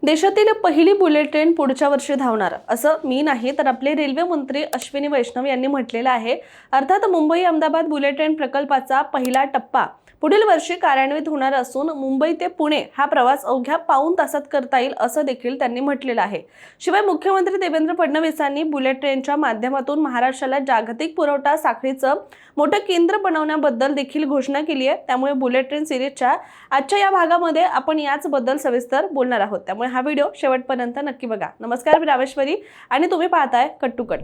देशातील पहिली bullet train पुढच्या वर्षी धावणार असं मी नाही तर आपले रेल्वे मंत्री अश्विनी वैष्णव यांनी म्हटलेलं आहे। अर्थात मुंबई अहमदाबाद बुलेट ट्रेन प्रकल्पाचा पहिला टप्पा पुढील वर्षी कार्यान्वित होणार असून मुंबई ते पुणे हा प्रवास अवघ्या पाऊण तासात करता येईल असं देखील त्यांनी म्हटलेलं आहे। शिवाय मुख्यमंत्री देवेंद्र फडणवीसांनी बुलेट ट्रेनच्या माध्यमातून महाराष्ट्राला जागतिक पुरवठा साखळीचं मोठं केंद्र बनवण्याबद्दल देखील घोषणा केली आहे। त्यामुळे बुलेट ट्रेन सिरीजच्या आजच्या या भागामध्ये आपण याच बद्दल सविस्तर बोलणार आहोत। त्यामुळे हा व्हिडिओ शेवटपर्यंत नक्की बघा। नमस्कार, मी रामेश्वरी आणि तुम्ही पाहताय cut to cut.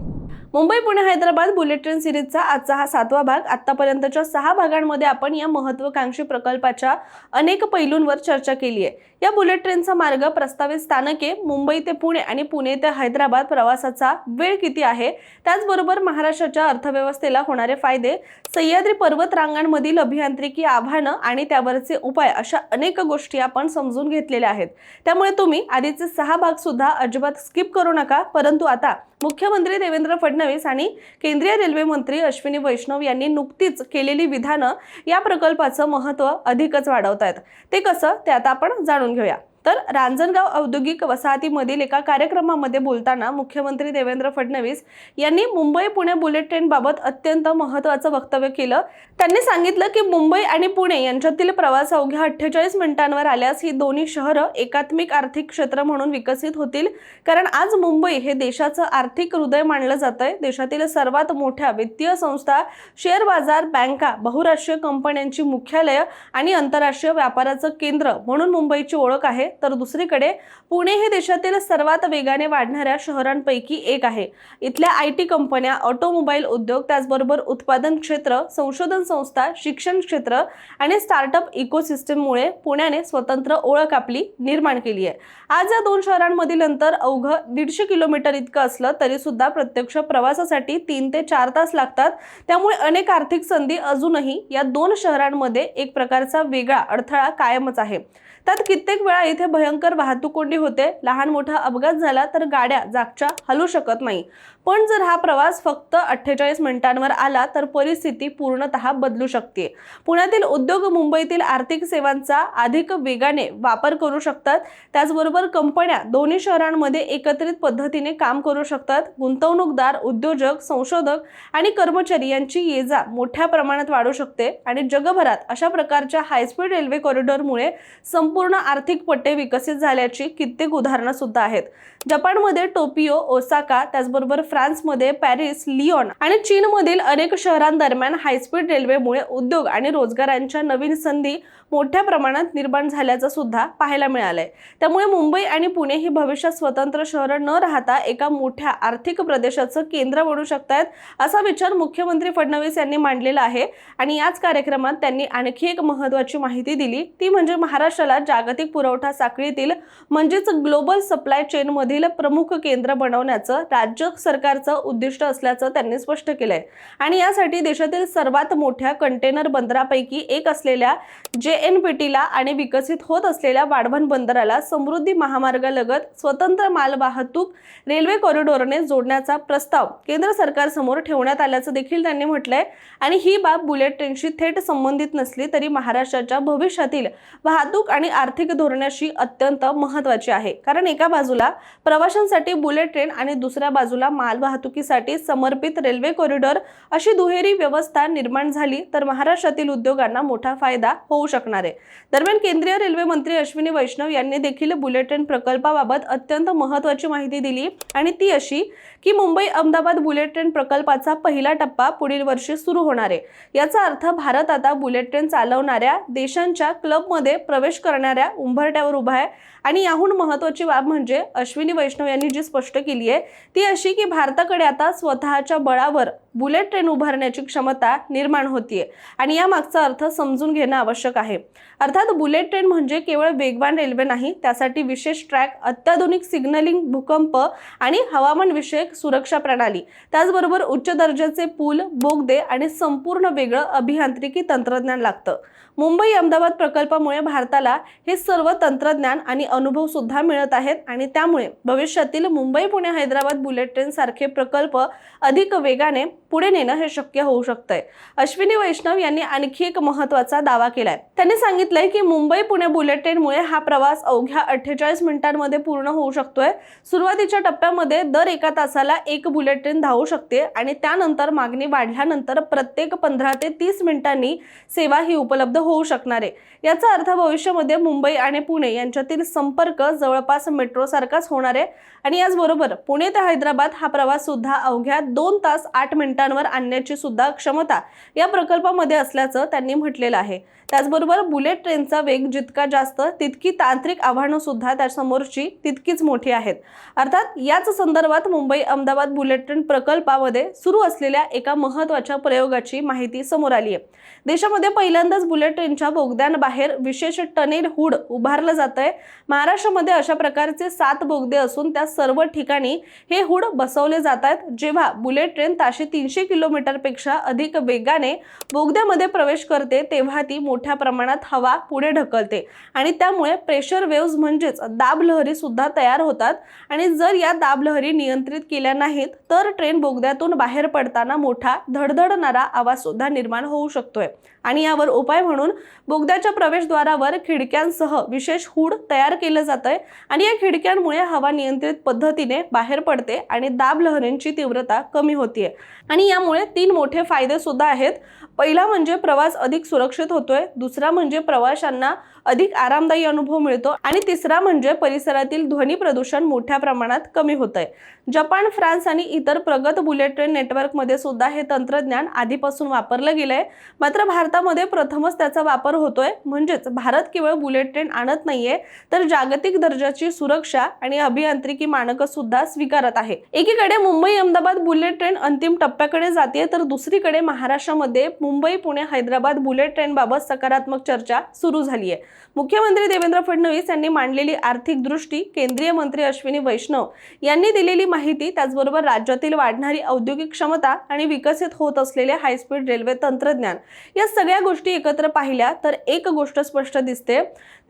Mumbai Pune Hyderabad bullet train सिरीजचा आजचा हा 7वा भाग। आतापर्यंतच्या 6 भागांमध्ये आपण या महत्त्वाकांक्षी प्रकल्पाच्या अनेक पैलूंवर चर्चा केली आहे। या बुलेट ट्रेनचा मार्ग, प्रस्तावित स्थानके, मुंबई ते पुणे आणि पुणे ते हैदराबाद प्रवासाचा वेळ किती आहे, त्याचबरोबर महाराष्ट्राच्या अर्थव्यवस्थेला होणारे फायदे, सह्याद्री पर्वत रांगांमधील अभियांत्रिकी आव्हानं आणि त्यावरचे उपाय अशा अनेक गोष्टी आपण समजून घेतलेल्या आहेत। त्यामुळे तुम्ही आधीचे 6 भाग सुद्धा अजिबात स्किप करू नका। परंतु आता मुख्यमंत्री देवेंद्र फडणवीस आणि केंद्रीय रेल्वे मंत्री अश्विनी वैष्णव यांनी नुकतीच केलेली विधानं या प्रकल्पाचं महत्त्व अधिकच वाढवतायत। ते कसं ते आता आपण जाणून घेऊया। तर रांजणगाव औद्योगिक वसाहतीमधील एका कार्यक्रमामध्ये बोलताना मुख्यमंत्री देवेंद्र फडणवीस यांनी मुंबई पुणे बुलेट ट्रेन बाबत अत्यंत महत्त्वाचं वक्तव्य केलं। त्यांनी सांगितलं की मुंबई आणि पुणे यांच्यातील प्रवास अवघ्या 48 मिनिटांवर आल्यास ही दोन्ही शहरं एकात्मिक आर्थिक क्षेत्र म्हणून विकसित होतील। कारण आज मुंबई हे देशाचं आर्थिक हृदय मानलं जातंय। देशातील सर्वात मोठ्या वित्तीय संस्था, शेअर बाजार, बँका, बहुराष्ट्रीय कंपन्यांची मुख्यालय आणि आंतरराष्ट्रीय व्यापाराचं केंद्र म्हणून मुंबईची ओळख आहे। तर दुसरीकडे पुणे हे देशातील सर्वात वेगाने वाढणाऱ्या शहरांपैकी एक आहे। इथल्या आयटी कंपन्या, ऑटोमोबाईल उद्योग, त्याचबरोबर उत्पादन क्षेत्र, संशोधन संस्था, शिक्षण क्षेत्र आणि स्टार्टअप इकोसिस्टममुळे पुण्याने स्वतंत्र ओळख आपली निर्माण केली आहे। आज या दोन शहरांमधील अंतर अवघं 150 किलोमीटर इतकं असलं तरी सुद्धा प्रत्यक्ष प्रवासासाठी 3 ते 4 तास लागतात। त्यामुळे अनेक आर्थिक संधी अजूनही या दोन शहरांमध्ये एक प्रकारचा वेगळा अडथळा कायमच आहे। त्यात कित्येक वेळा इथे भयंकर वाहतूक कोंडी होते। लहान मोठा अपघात झाला तर गाड्या जागच्या हलू शकत नाही। पण जर हा प्रवास फक्त 48 मिनिटांवर आला तर परिस्थिती पूर्णतः बदलू शकते। पुण्यातील उद्योग मुंबईतील आर्थिक सेवांचा अधिक वेगाने वापर करू शकतात। त्याचबरोबर कंपन्या दोन्ही शहरांमध्ये एकत्रित पद्धतीने काम करू शकतात। गुंतवणूकदार, उद्योजक, संशोधक आणि कर्मचारी यांची ये-जा मोठ्या प्रमाणात वाढू शकते आणि जगभरात अशा प्रकारच्या हायस्पीड रेल्वे कॉरिडॉरमुळे संपूर्ण आर्थिक पट्टे विकसित झाल्याची कित्येक उदाहरणं सुद्धा आहेत। जपानमध्ये टोकियो, ओसाका, त्याचबरोबर फ्रान्समध्ये पॅरिस, लिओन आणि चीनमधील अनेक शहरांदरम्यान हायस्पीड रेल्वेमुळे उद्योग आणि रोजगारांच्या नवीन संधी मोठ्या प्रमाणात निर्माण झाल्याचं सुद्धा पाहायला मिळालंय। त्यामुळे मुंबई आणि पुणे ही भविष्यात स्वतंत्र शहरं न राहता एका मोठ्या आर्थिक प्रदेशाचं केंद्र बनू शकतात असा विचार मुख्यमंत्री फडणवीस यांनी मांडलेला आहे। आणि याच कार्यक्रमात त्यांनी आणखी एक महत्त्वाची माहिती दिली, ती म्हणजे महाराष्ट्राला जागतिक पुरवठा साखळीतील म्हणजेच ग्लोबल सप्लाय चेन मधील प्रमुख केंद्र बनवण्याचं राज्य सरकारचं उद्दिष्ट असल्याचं त्यांनी स्पष्ट केलंय। आणि यासाठी देशातील सर्वात मोठ्या कंटेनर बंदरापैकी एक असलेल्या JNPTला आणि विकसित होत असलेल्या वाढवण बंदराला समृद्धी महामार्गालगत स्वतंत्र माल वाहतूक रेल्वे कॉरिडॉरने जोडण्याचा प्रस्ताव केंद्र सरकारसमोर ठेवण्यात आल्याचं देखील त्यांनी म्हटलंय। आणि ही बाब बुलेट ट्रेनशी थेट संबंधित नसली तरी महाराष्ट्राच्या भविष्यातील वाहतूक आणि आर्थिक धोरणाशी अत्यंत महत्त्वाची आहे। कारण एका बाजूला प्रवाशांसाठी बुलेट ट्रेन आणि दुसऱ्या बाजूला माल वाहतुकीसाठी समर्पित रेल्वे कॉरिडॉर अशी दुहेरी व्यवस्था निर्माण झाली तर महाराष्ट्रातील उद्योगांना मोठा फायदा होऊ शकणार आहे। दरम्यान केंद्रीय रेल्वे मंत्री अश्विनी वैष्णव यांनी देखील बुलेट ट्रेन प्रकल्पाबाबत अत्यंत महत्त्वाची माहिती दिली आणि ती अशी की मुंबई अहमदाबाद बुलेट ट्रेन प्रकल्पाचा पहिला टप्पा पुढील वर्षी सुरू होणार आहे। याचा अर्थ भारत आता बुलेट ट्रेन चालवणाऱ्या देशांच्या क्लबमध्ये प्रवेश करणाऱ्या उंबरठ्यावर उभा आहे। आणि याहून महत्त्वाची बाब म्हणजे अश्विनी वैष्णव यांनी जी स्पष्ट केली आहे ती अशी की भारताकडे आता स्वतःच्या बळावर बुलेट ट्रेन उभारण्याची क्षमता निर्माण होतीये आणि या मागचा अर्थ समजून घेणं आवश्यक आहे। अर्थात बुलेट ट्रेन म्हणजे केवळ वेगवान रेल्वे नाही, त्यासाठी विशेष ट्रॅक, अत्याधुनिक सिग्नलिंग, भूकंप आणि हवामान विषयक सुरक्षा प्रणाली, त्याचबरोबर उच्च दर्जाचे पूल, बोगदे आणि संपूर्ण वेगळं अभियांत्रिकी तंत्रज्ञान लागतं। मुंबई अहमदाबाद प्रकल्पामुळे भारताला हे सर्व तंत्रज्ञान आणि अनुभव सुद्धा मिळत आहेत आणि त्यामुळे भविष्यातील मुंबई पुणे हैदराबाद बुलेट ट्रेन सारखे प्रकल्प अधिक वेगाने पुढे नेणं हे शक्य होऊ शकतंय। अश्विनी वैष्णव यांनी आणखी एक महत्त्वाचा दावा केलाय। त्यांनी सांगितलंय की मुंबई पुणे बुलेट ट्रेनमुळे हा प्रवास अवघ्या 48 मिनिटांमध्ये पूर्ण होऊ शकतोय। सुरुवातीच्या टप्प्यामध्ये दर एका तासाला एक बुलेट ट्रेन धावू शकते आणि त्यानंतर मागणी वाढल्यानंतर प्रत्येक 15 ते 30 मिनिटांनी सेवा ही उपलब्ध होऊ शकणार आहे। याचा अर्थ भविष्यामध्ये मुंबई आणि पुणे यांच्यातील संपर्क जवळपास मेट्रो सारखाच होणार आहे आणि याचबरोबर पुणे ते हैदराबाद हा प्रवास सुद्धा अवघ्या 2 तास 8 मिनिटांवर आणण्याची सुद्धा क्षमता या प्रकल्पामध्ये असल्याचं त्यांनी म्हटलेलं आहे। त्याचबरोबर बुलेट ट्रेनचा वेग जितका जास्त तितकी तांत्रिक आव्हानं सुद्धा त्यासमोरची तितकीच मोठी आहेत। अर्थात याच संदर्भात मुंबई अहमदाबाद बुलेट ट्रेन प्रकल्पामध्ये सुरू असलेल्या एका महत्त्वाच्या प्रयोगाची माहिती समोर आली आहे। देशामध्ये पहिल्यांदाच बुलेट ट्रेनच्या बोगद्यांबाहेर विशेष टनेल हुड उभारलं जातंय। महाराष्ट्रामध्ये अशा प्रकारचे 7 बोगदे असून त्या सर्व ठिकाणी हे हुड बसवले जात आहेत। जेव्हा बुलेट ट्रेन ताशी 300 किलोमीटरपेक्षा अधिक वेगाने बोगद्यामध्ये प्रवेश करते तेव्हा ती मोठ्या प्रमाणात हवा पुढे ढकलते आणि त्यामुळे प्रेशर वेव्हज म्हणजेच दाब लहरी सुद्धा तयार होतात आणि जर या दाब लहरी नियंत्रित केल्या नाहीत तर ट्रेन बोगद्यातून बाहेर पडताना मोठा धडधडणारा आवाज सुद्धा निर्माण होऊ शकतोय आणि यावर उपाय म्हणून बोगद्याच्या प्रवेशद्वारावर खिडक्यांसह विशेष हुड तयार केलं जातंय आणि या खिडक्यांमुळे हवा नियंत्रित पद्धतीने बाहेर पडते आणि दाब लहरींची तीव्रता कमी होते आणि यामुळे 3 मोठे फायदे सुद्धा आहेत। पहिला म्हणजे प्रवास अधिक सुरक्षित होतोय, दुसरा म्हणजे प्रवाशांना अधिक आरामदायी अनुभव मिळतो आणि तिसरा म्हणजे परिसरातील ध्वनी प्रदूषण मोठ्या प्रमाणात कमी होतंय। जपान, फ्रान्स आणि इतर प्रगत बुलेट ट्रेन नेटवर्कमध्ये सुद्धा हे तंत्रज्ञान आधीपासून वापरलं गेलंय, मात्र भारतामध्ये प्रथमच त्याचा वापर होतोय। म्हणजेच भारत केवळ बुलेट ट्रेन आणत नाहीये तर जागतिक दर्जाची सुरक्षा आणि अभियांत्रिकी मानकं सुद्धा स्वीकारत आहे। एकीकडे मुंबई अहमदाबाद बुलेट ट्रेन अंतिम टप्प्याकडे जाते तर दुसरीकडे महाराष्ट्रामध्ये मुंबई पुणे हैदराबाद बुलेट ट्रेन बाबत सकारात्मक चर्चा सुरू झाली आहे। मुख्यमंत्री देवेंद्र फडणवीस यांनी मांडलेली आर्थिक दृष्टी, केंद्रीय मंत्री अश्विनी वैष्णव यांनी दिलेली माहिती, त्याचबरोबर राज्यातील वाढणारी औद्योगिक क्षमता आणि विकसित होत असलेले हाय स्पीड रेल्वे तंत्रज्ञान या सगळ्या गोष्टी एकत्र पाहिल्या तर एक गोष्ट स्पष्ट दिसते,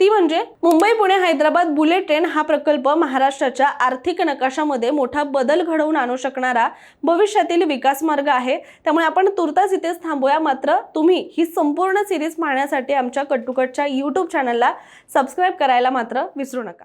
ती म्हणजे मुंबई पुणे हैदराबाद बुलेट ट्रेन हा प्रकल्प महाराष्ट्राच्या आर्थिक नकाशामध्ये मोठा बदल घडवून आणू शकणारा भविष्यातील विकास मार्ग आहे। त्यामुळे आपण तुर्तास इथेच थांबूया, मात्र तुम्ही ही संपूर्ण सिरीज पाहण्यासाठी आमच्या कट टू कटच्या YouTube चॅनलला सबस्क्राइब करायला मात्र विसरू नका।